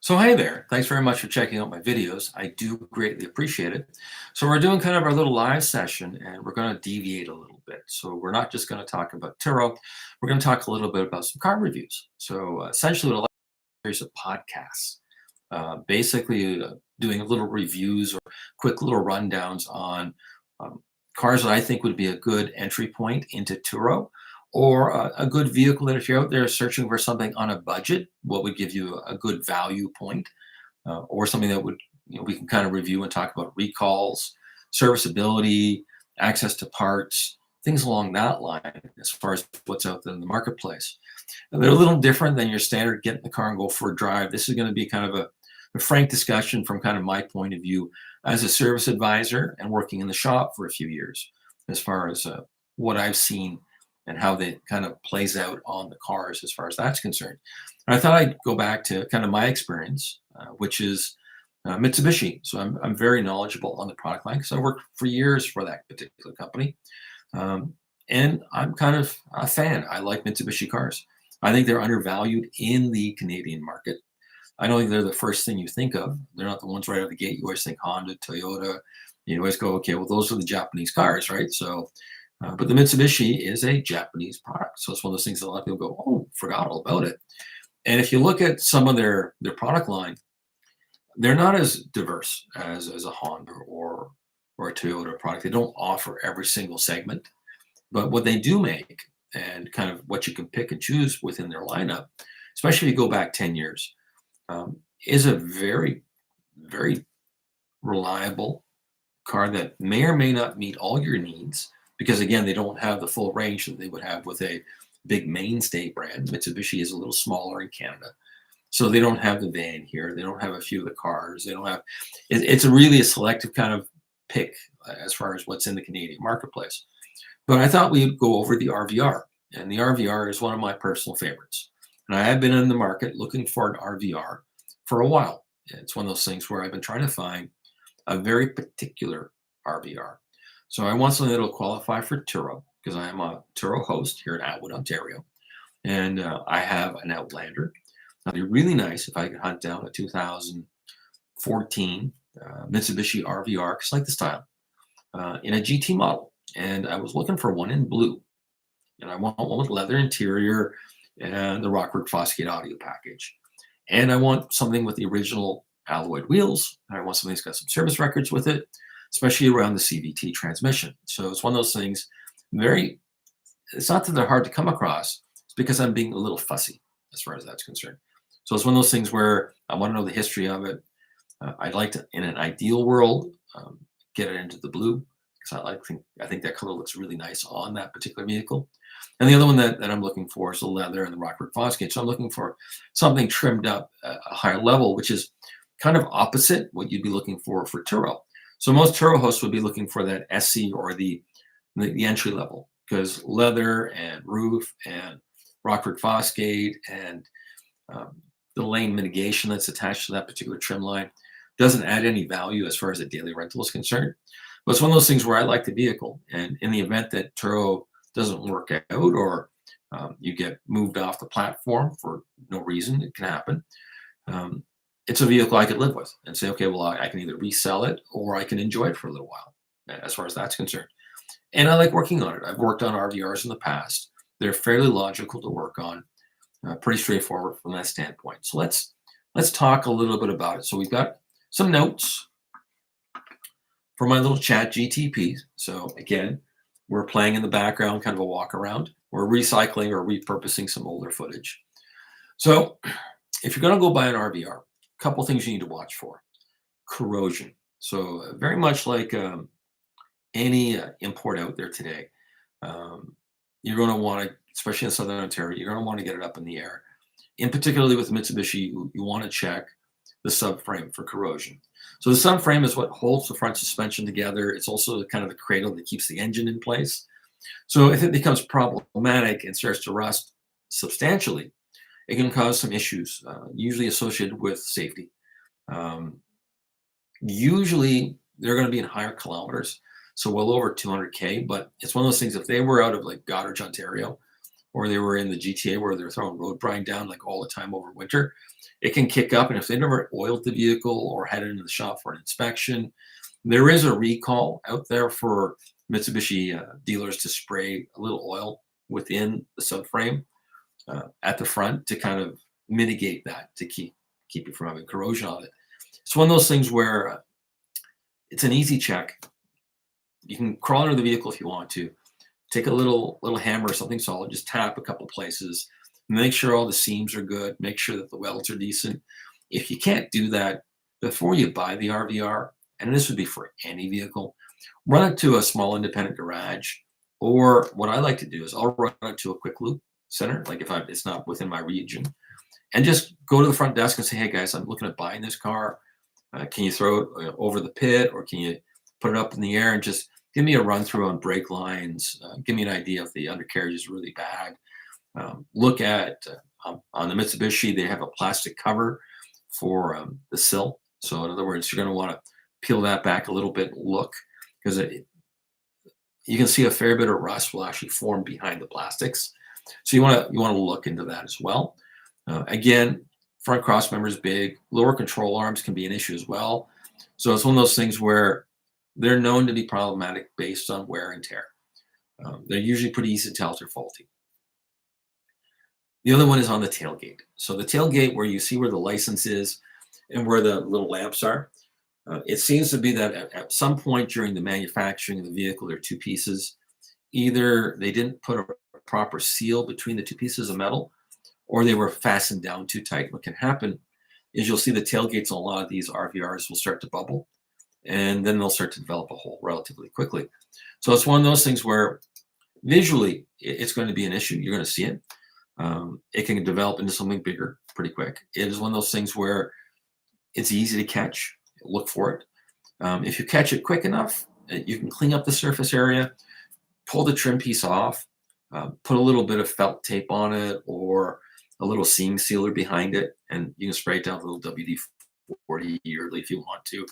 So hey there, thanks very much for checking out my videos. I do greatly appreciate it. So we're doing kind of our little live session and we're going to deviate a little bit. So we're not just going to talk about Turo, we're going to talk a little bit about some car reviews. So essentially what I like is a series of podcasts, basically doing little reviews or quick little rundowns on um, cars that I think would be a good entry point into Turo or a good vehicle that if you're out there searching for something on a budget, what would give you a good value point, or something that would, we can kind of review and talk about recalls, serviceability, access to parts, things along that line as far as what's out there in the marketplace. And they're a little different than your standard get in the car and go for a drive. This is going to be kind of a frank discussion from kind of my point of view as a service advisor and working in the shop for a few years as far as what I've seen and how that kind of plays out on the cars as far as that's concerned. And I thought I'd go back to kind of my experience, which is Mitsubishi. So I'm very knowledgeable on the product line because I worked for years for that particular company. And I'm kind of a fan. I like Mitsubishi cars. I think they're undervalued in the Canadian market. I don't think they're the first thing you think of. They're not the ones right out of the gate. You always think Honda, Toyota. You always go, okay, well, those are the Japanese cars, right? So but the Mitsubishi is a Japanese product. So it's one of those things that a lot of people go, oh, forgot all about it. And if you look at some of their product line, they're not as diverse as a Honda or a Toyota product. They don't offer every single segment. But what they do make and kind of what you can pick and choose within their lineup, especially if you go back 10 years, is a very, very reliable car that may or may not meet all your needs, because again, they don't have the full range that they would have with a big mainstay brand. Mitsubishi is a little smaller in Canada. So they don't have the van here. They don't have a few of the cars. They don't have, it's really a selective kind of pick as far as what's in the Canadian marketplace. But I thought we'd go over the RVR, and the RVR is one of my personal favorites. And I have been in the market looking for an RVR for a while. It's one of those things where I've been trying to find a very particular RVR. So I want something that will qualify for Turo, because I am a Turo host here in Atwood, Ontario. And I have an Outlander. It'd be really nice if I could hunt down a 2014 Mitsubishi RVR, because I like the style, in a GT model. And I was looking for one in blue. And I want one with leather interior and the Rockford Fosgate audio package. And I want something with the original alloy wheels. I want something that's got some service records with it, especially around the CVT transmission. So it's one of those things, it's not that they're hard to come across, it's because I'm being a little fussy as far as that's concerned. So it's one of those things where I want to know the history of it. I'd like to, in an ideal world, get it into the blue, because I think that color looks really nice on that particular vehicle. And the other one that I'm looking for is the leather and the Rockford Fosgate. So I'm looking for something trimmed up at a higher level, which is kind of opposite what you'd be looking for Turo. So most Turo hosts would be looking for that SC or the entry level, because leather and roof and Rockford Fosgate and the lane mitigation that's attached to that particular trim line doesn't add any value as far as a daily rental is concerned. But it's one of those things where I like the vehicle, and in the event that Turo doesn't work out, or you get moved off the platform for no reason, it can happen. It's a vehicle I could live with and say, okay, well, I can either resell it or I can enjoy it for a little while, as far as that's concerned. And I like working on it. I've worked on RVRs in the past. They're fairly logical to work on, pretty straightforward from that standpoint. So let's talk a little bit about it. So we've got some notes for my little chat GTP. So again, we're playing in the background, kind of a walk around. We're recycling or repurposing some older footage. So if you're going to go buy an RVR, a couple things you need to watch for. Corrosion. So very much like any import out there today, you're going to want to, especially in Southern Ontario, you're going to want to get it up in the air. In particularly with Mitsubishi, you want to check the subframe for corrosion. So the subframe is what holds the front suspension together. It's also kind of the cradle that keeps the engine in place. So if it becomes problematic and starts to rust substantially, it can cause some issues, usually associated with safety. Usually they're going to be in higher kilometers, so well over 200K, but it's one of those things, if they were out of like Goderich, Ontario, or they were in the GTA where they're throwing road brine down like all the time over winter, it can kick up. And if they never oiled the vehicle or had it into the shop for an inspection, there is a recall out there for Mitsubishi dealers to spray a little oil within the subframe at the front to kind of mitigate that, to keep you from having corrosion on it. It's one of those things where it's an easy check. You can crawl under the vehicle if you want to. Take a little hammer or something solid, just tap a couple places, make sure all the seams are good, make sure that the welds are decent. If you can't do that, before you buy the RVR, and this would be for any vehicle, run it to a small independent garage, or what I like to do is I'll run it to a quick loop center, like if it's not within my region, and just go to the front desk and say, hey guys, I'm looking at buying this car. Can you throw it over the pit, or can you put it up in the air and just give me a run through on brake lines? Give me an idea if the undercarriage is really bad. Look at on the Mitsubishi, they have a plastic cover for the sill. So in other words, you're going to want to peel that back a little bit and look, because you can see a fair bit of rust will actually form behind the plastics. So you want to look into that as well. Again, front cross member is big. Lower control arms can be an issue as well. So it's one of those things where they're known to be problematic based on wear and tear. They're usually pretty easy to tell if they're faulty. The other one is on the tailgate. So the tailgate, where you see where the license is and where the little lamps are, it seems to be that at some point during the manufacturing of the vehicle, there are two pieces. Either they didn't put a proper seal between the two pieces of metal, or they were fastened down too tight. What can happen is you'll see the tailgates on a lot of these RVRs will start to bubble, and then they'll start to develop a hole relatively quickly. So it's one of those things where visually it's going to be an issue. You're going to see it. It can develop into something bigger pretty quick. It is one of those things where it's easy to catch. Look for it. If you catch it quick enough, you can clean up the surface area, pull the trim piece off, put a little bit of felt tape on it or a little seam sealer behind it, and you can spray it down with a little WD-40 yearly if you want to.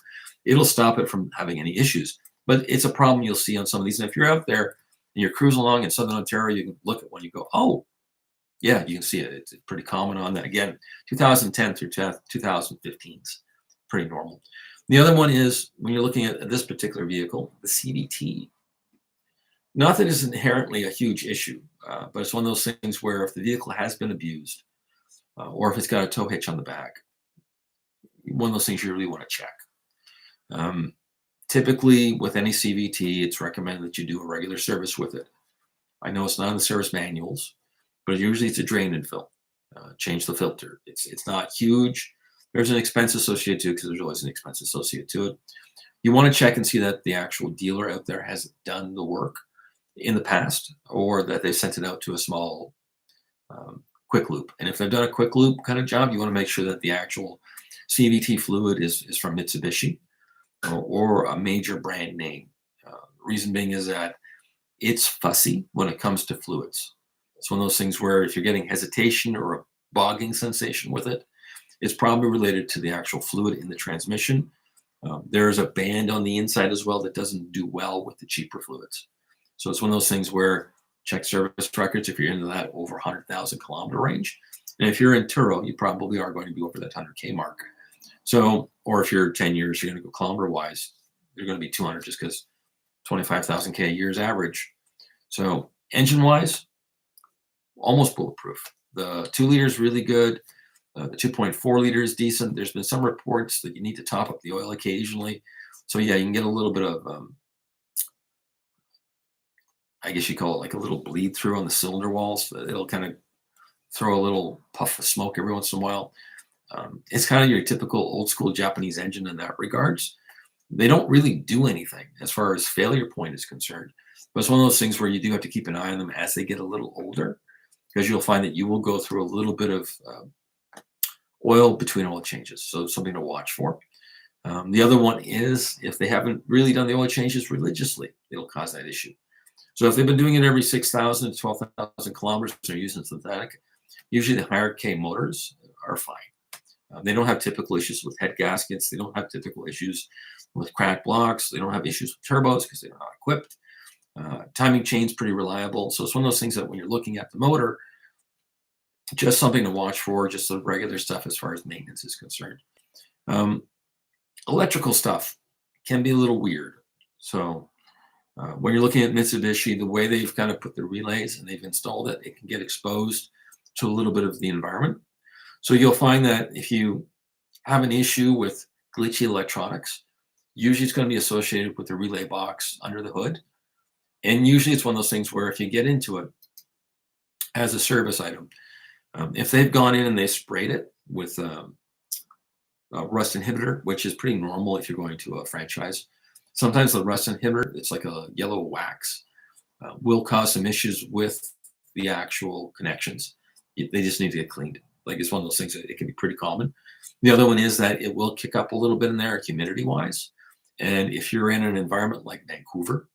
It'll stop it from having any issues. But it's a problem you'll see on some of these. And if you're out there and you're cruising along in Southern Ontario, you can look at one, you go, oh, yeah, you can see it. It's pretty common on that. Again, 2010 through 2015 is pretty normal. The other one is when you're looking at this particular vehicle, the CVT. Not that it's inherently a huge issue, but it's one of those things where if the vehicle has been abused, or if it's got a tow hitch on the back, one of those things you really want to check. Typically, with any CVT, it's recommended that you do a regular service with it. I know it's not in the service manuals, but usually it's a drain and fill. Change the filter. It's not huge. There's an expense associated to it, because there's always an expense associated to it. You want to check and see that the actual dealer out there has done the work in the past, or that they sent it out to a small quick loop. And if they've done a quick loop kind of job, you want to make sure that the actual CVT fluid is from Mitsubishi or a major brand name. Reason being is that it's fussy when it comes to fluids. It's one of those things where if you're getting hesitation or a bogging sensation with it, it's probably related to the actual fluid in the transmission. There's a band on the inside as well that doesn't do well with the cheaper fluids. So it's one of those things where check service records if you're into that over 100,000 kilometer range. And if you're in Turo, you probably are going to be over that 100K mark. So, or if you're 10 years, you're going to go kilometer wise, you're going to be 200 just because 25,000K a year is average. So engine wise, almost bulletproof. The 2 liter is really good. The 2.4 liter is decent. There's been some reports that you need to top up the oil occasionally. So yeah, you can get a little bit of, I guess you call it like a little bleed through on the cylinder walls. It'll kind of throw a little puff of smoke every once in a while. It's kind of your typical old school Japanese engine in that regards. They don't really do anything as far as failure point is concerned. But it's one of those things where you do have to keep an eye on them as they get a little older, because you'll find that you will go through a little bit of oil between oil changes. So something to watch for. The other one is if they haven't really done the oil changes religiously, it'll cause that issue. So if they've been doing it every 6,000 to 12,000 kilometers, they're using synthetic. Usually the higher K motors are fine. They don't have typical issues with head gaskets. They don't have typical issues with cracked blocks. They don't have issues with turbos because they're not equipped. Timing chain's pretty reliable. So it's one of those things that when you're looking at the motor, just something to watch for, just the regular stuff as far as maintenance is concerned. Um, Electrical stuff can be a little weird. So when you're looking at Mitsubishi, the way they've kind of put the relays and they've installed it, it can get exposed to a little bit of the environment. So you'll find that if you have an issue with glitchy electronics, usually it's going to be associated with the relay box under the hood. And usually it's one of those things where if you get into it as a service item, if they've gone in and they sprayed it with rust inhibitor, which is pretty normal if you're going to a franchise. Sometimes the rust inhibitor, it's like a yellow wax, will cause some issues with the actual connections. They just need to get cleaned. Like it's one of those things that it can be pretty common. The other one is that it will kick up a little bit in there humidity-wise. And if you're in an environment like Vancouver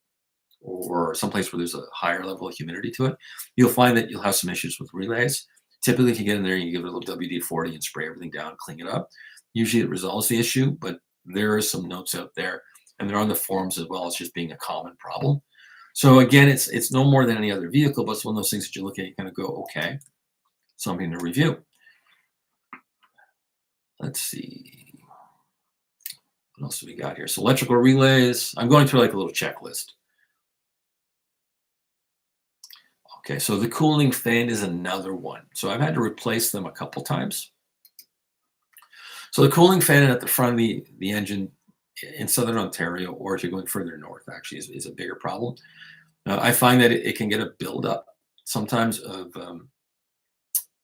or someplace where there's a higher level of humidity to it, you'll find that you'll have some issues with relays. Typically, if you get in there and you give it a little WD-40 and spray everything down, clean it up, usually it resolves the issue, but there are some notes out there, and they're on the forums as well as just being a common problem. So again, it's no more than any other vehicle, but it's one of those things that you look at, you kind of go, okay, something to review. Let's see. What else do we got here? So electrical relays. I'm going through like a little checklist. Okay, so the cooling fan is another one. So I've had to replace them a couple times. So the cooling fan at the front of the engine in Southern Ontario, or if you're going further north, actually is a bigger problem. I find that it can get a buildup sometimes of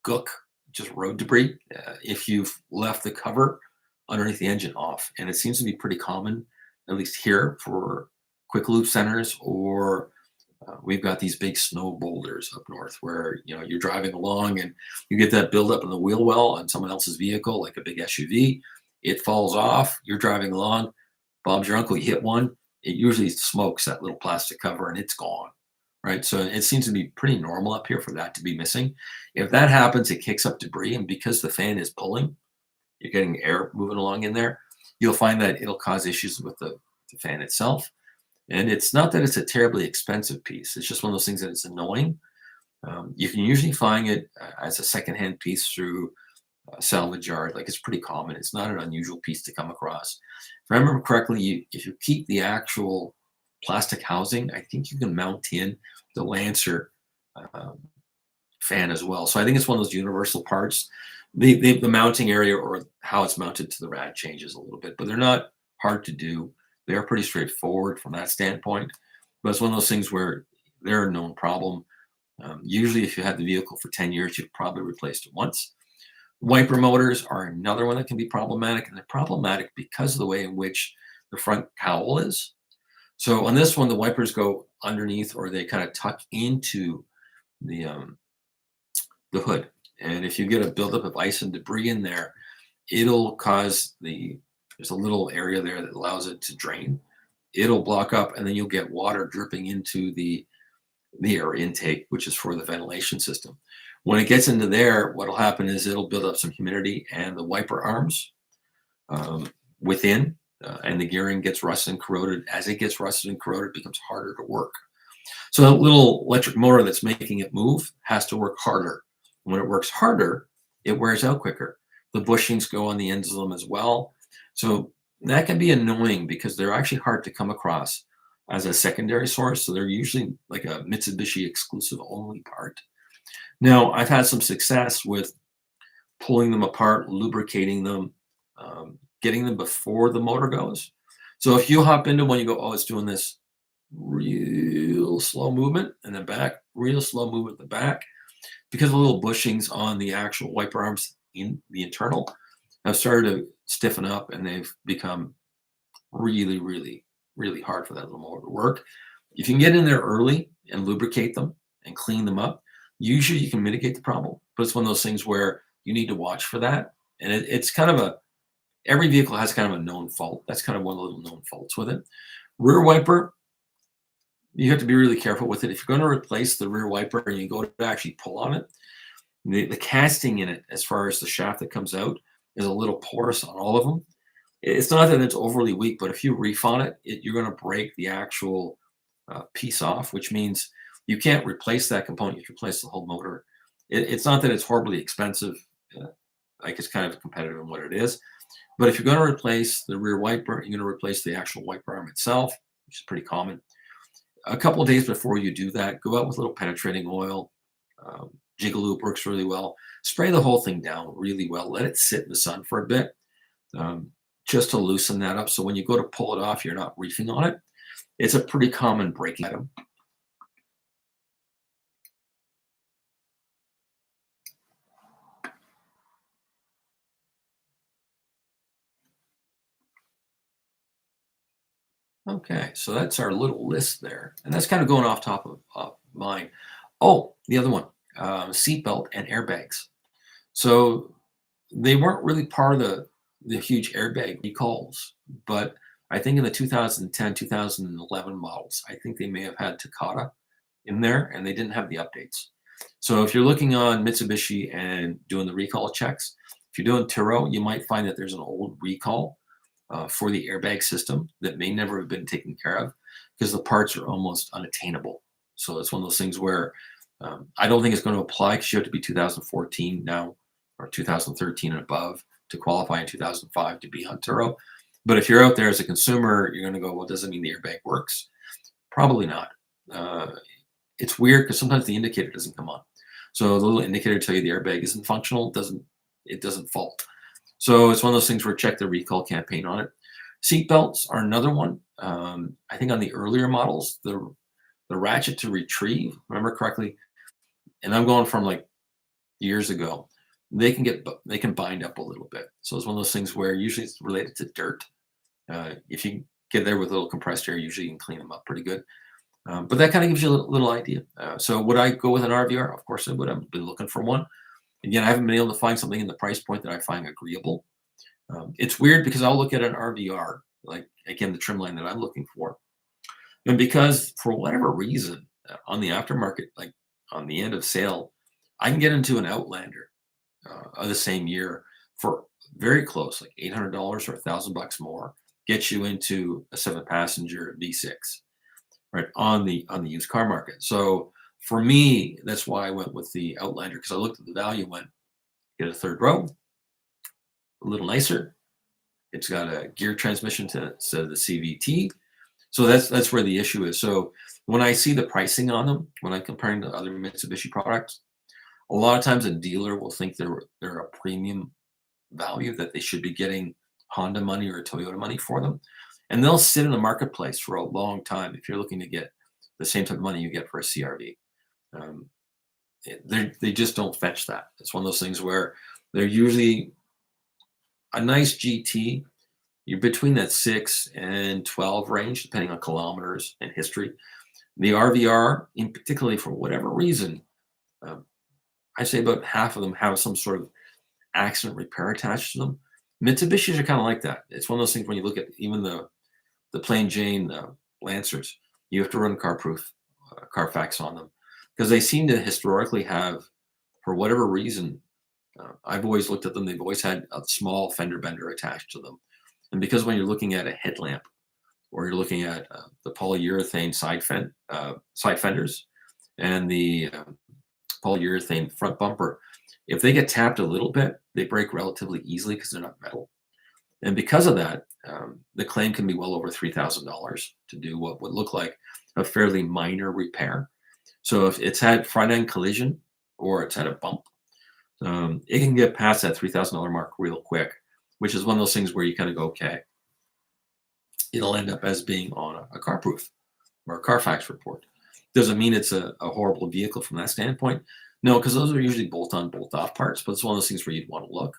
gook, just road debris, if you've left the cover underneath the engine off. And it seems to be pretty common, at least here, for quick loop centers, or we've got these big snow boulders up north where you're driving along and you get that buildup in the wheel well on someone else's vehicle, like a big SUV. It falls off. You're driving along. Bob's your uncle. You hit one. It usually smokes that little plastic cover and it's gone. Right. So it seems to be pretty normal up here for that to be missing. If that happens, it kicks up debris. And because the fan is pulling, you're getting air moving along in there. You'll find that it'll cause issues with the fan itself. And it's not that it's a terribly expensive piece. It's just one of those things that it's annoying. You can usually find it as a secondhand piece through a salvage yard. Like it's pretty common. It's not an unusual piece to come across. If I remember correctly, if you keep the actual plastic housing, I think you can mount in the Lancer fan as well. So I think it's one of those universal parts. The mounting area or how it's mounted to the rad changes a little bit, but they're not hard to do. They are pretty straightforward from that standpoint, but it's one of those things where they're a known problem. Usually if you had the vehicle for 10 years, you've probably replaced it once. Wiper motors are another one that can be problematic, and they're problematic because of the way in which the front cowl is. So on this one, the wipers go underneath or they kind of tuck into the hood. And if you get a buildup of ice and debris in there, it'll cause there's a little area there that allows it to drain. It'll block up and then you'll get water dripping into the air intake, which is for the ventilation system. When it gets into there, what'll happen is it'll build up some humidity and the wiper arms within, and the gearing gets rusted and corroded. As it gets rusted and corroded, it becomes harder to work. So that little electric motor that's making it move has to work harder. When it works harder, it wears out quicker. The bushings go on the ends of them as well. So that can be annoying because they're actually hard to come across as a secondary source. So they're usually like a Mitsubishi exclusive only part. Now, I've had some success with pulling them apart, lubricating them, getting them before the motor goes. So if you hop into one, you go, oh, it's doing this real slow movement in the back, real slow movement in the back, because the little bushings on the actual wiper arms in the internal have started to stiffen up and they've become really, really, really hard for that little motor to work. If you can get in there early and lubricate them and clean them up, usually you can mitigate the problem. But it's one of those things where you need to watch for that. And it's kind of every vehicle has kind of a known fault. That's kind of one of the little known faults with it. Rear wiper, you have to be really careful with it. If you're going to replace the rear wiper and you go to actually pull on it, the casting in it, as far as the shaft that comes out, is a little porous on all of them. It's not that it's overly weak, but if you reef on it, you're going to break the actual piece off, which means you can't replace that component. You can replace the whole motor. It's not that it's horribly expensive. Uh, like it's kind of competitive in what it is. But if you're going to replace the rear wiper, you're going to replace the actual wiper arm itself, which is pretty common. A couple of days before you do that, go out with a little penetrating oil. Jiggle loop works really well. Spray the whole thing down really well. Let it sit in the sun for a bit, just to loosen that up. So when you go to pull it off, you're not reefing on it. It's a pretty common breaking item. Okay, so that's our little list there. And that's kind of going off top of mine. Oh, the other one, seatbelt and airbags. So they weren't really part of the huge airbag recalls, but I think in the 2010, 2011 models, I think they may have had Takata in there and they didn't have the updates. So if you're looking on Mitsubishi and doing the recall checks, if you're doing Turo, you might find that there's an old recall for the airbag system that may never have been taken care of because the parts are almost unattainable. So it's one of those things where I don't think it's going to apply because you have to be 2014 now or 2013 and above to qualify in 2005 to be on Turo. But if you're out there as a consumer, you're going to go, well, does it mean the airbag works? Probably not. It's weird because sometimes the indicator doesn't come on. So the little indicator tell you the airbag isn't functional, it doesn't fault. So it's one of those things where check the recall campaign on it. Seat belts are another one. I think on the earlier models, the ratchet to retrieve, remember correctly, and I'm going from like years ago, they can bind up a little bit. So it's one of those things where usually it's related to dirt. If you get there with a little compressed air, usually you can clean them up pretty good. But that kind of gives you a little idea. So would I go with an RVR? Of course I would. I've been looking for one. Again, I haven't been able to find something in the price point that I find agreeable. It's weird because I'll look at an RVR, like again, the trim line that I'm looking for. And because for whatever reason, on the aftermarket, like on the end of sale, I can get into an Outlander of the same year for very close, like $800 or $1,000 more, get you into a 7-passenger V6, right, on the used car market. So for me, that's why I went with the Outlander because I looked at the value, went get a third row, a little nicer. It's got a gear transmission instead of the CVT. So that's where the issue is. So when I see the pricing on them, when I'm comparing to other Mitsubishi products, a lot of times a dealer will think they're a premium value that they should be getting Honda money or Toyota money for them. And they'll sit in the marketplace for a long time if you're looking to get the same type of money you get for a CRV. They just don't fetch that. It's one of those things where they're usually a nice GT. You're between that 6 and 12 range, depending on kilometers and history. The RVR, in particularly for whatever reason, I say about half of them have some sort of accident repair attached to them. Mitsubishis are kind of like that. It's one of those things when you look at even the plain Jane Lancers, you have to run Carfax on them because they seem to historically have, for whatever reason, I've always looked at them, they've always had a small fender bender attached to them. And because when you're looking at a headlamp or you're looking at the polyurethane side fenders and the polyurethane front bumper, if they get tapped a little bit, they break relatively easily because they're not metal. And because of that, the claim can be well over $3,000 to do what would look like a fairly minor repair. So if it's had front end collision or it's had a bump, it can get past that $3,000 mark real quick, which is one of those things where you kind of go, okay, it'll end up as being on a car proof or a Carfax report. Doesn't mean it's a horrible vehicle from that standpoint. No, because those are usually bolt-on, bolt-off parts, but it's one of those things where you'd want to look.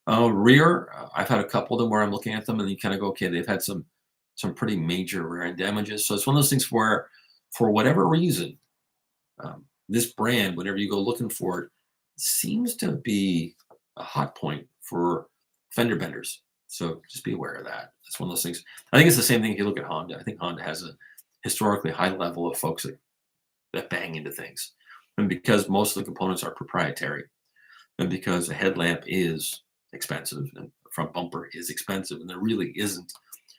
Rear, I've had a couple of them where I'm looking at them and you kind of go, okay, they've had some pretty major rear end damages. So it's one of those things where, for whatever reason, this brand, whenever you go looking for it, seems to be a hot point for fender benders. So just be aware of that. It's one of those things. I think it's the same thing if you look at Honda. I think Honda has a historically high level of folks that bang into things. And because most of the components are proprietary, and because a headlamp is expensive and front bumper is expensive, and there really isn't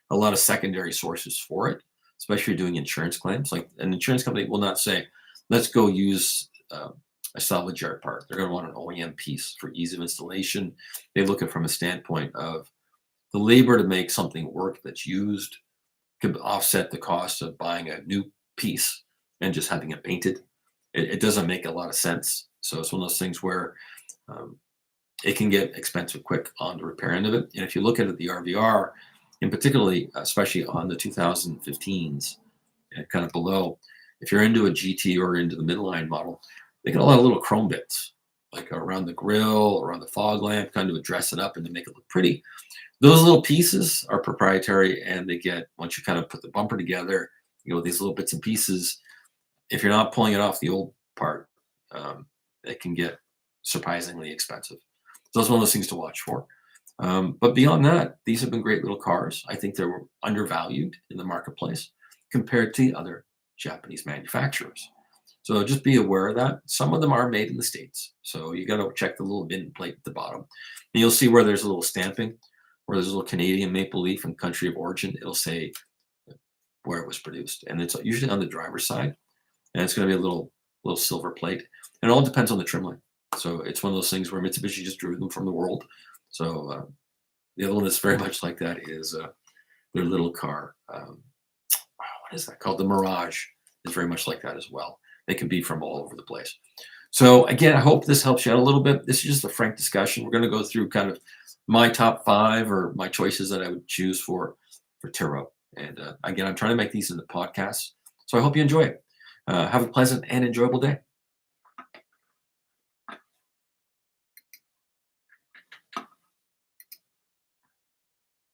a lot of secondary sources for it, especially if you're doing insurance claims. Like an insurance company will not say, let's go use a salvage yard part. They're going to want an OEM piece for ease of installation. They look at it from a standpoint of the labor to make something work that's used could offset the cost of buying a new piece and just having it painted. It doesn't make a lot of sense. So it's one of those things where um, it can get expensive quick on the repair end of it. And if you look at it, the RVR, in particularly, especially on the 2015s and kind of below, if you're into a GT or into the midline model, they get a lot of little chrome bits, like around the grill, around the fog lamp, kind of dress it up and to make it look pretty. Those little pieces are proprietary, and they get, once you kind of put the bumper together, these little bits and pieces. If you're not pulling it off the old part, it can get surprisingly expensive. So that's one of those things to watch for. But beyond that, these have been great little cars. I think they're undervalued in the marketplace compared to the other Japanese manufacturers. So just be aware of that. Some of them are made in the States. So you got to check the little VIN plate at the bottom. And you'll see where there's a little stamping, where there's a little Canadian maple leaf and country of origin. It'll say where it was produced. And it's usually on the driver's side. And it's going to be a little silver plate. And it all depends on the trim line. So it's one of those things where Mitsubishi just drew them from the world. So the other one that's very much like that is their little car. What is that called? The Mirage is very much like that as well. They can be from all over the place. So again, I hope this helps you out a little bit. This is just a frank discussion. We're going to go through kind of my top 5 or my choices that I would choose for Turo. And again, I'm trying to make these into podcasts. So I hope you enjoy it. Have a pleasant and enjoyable day.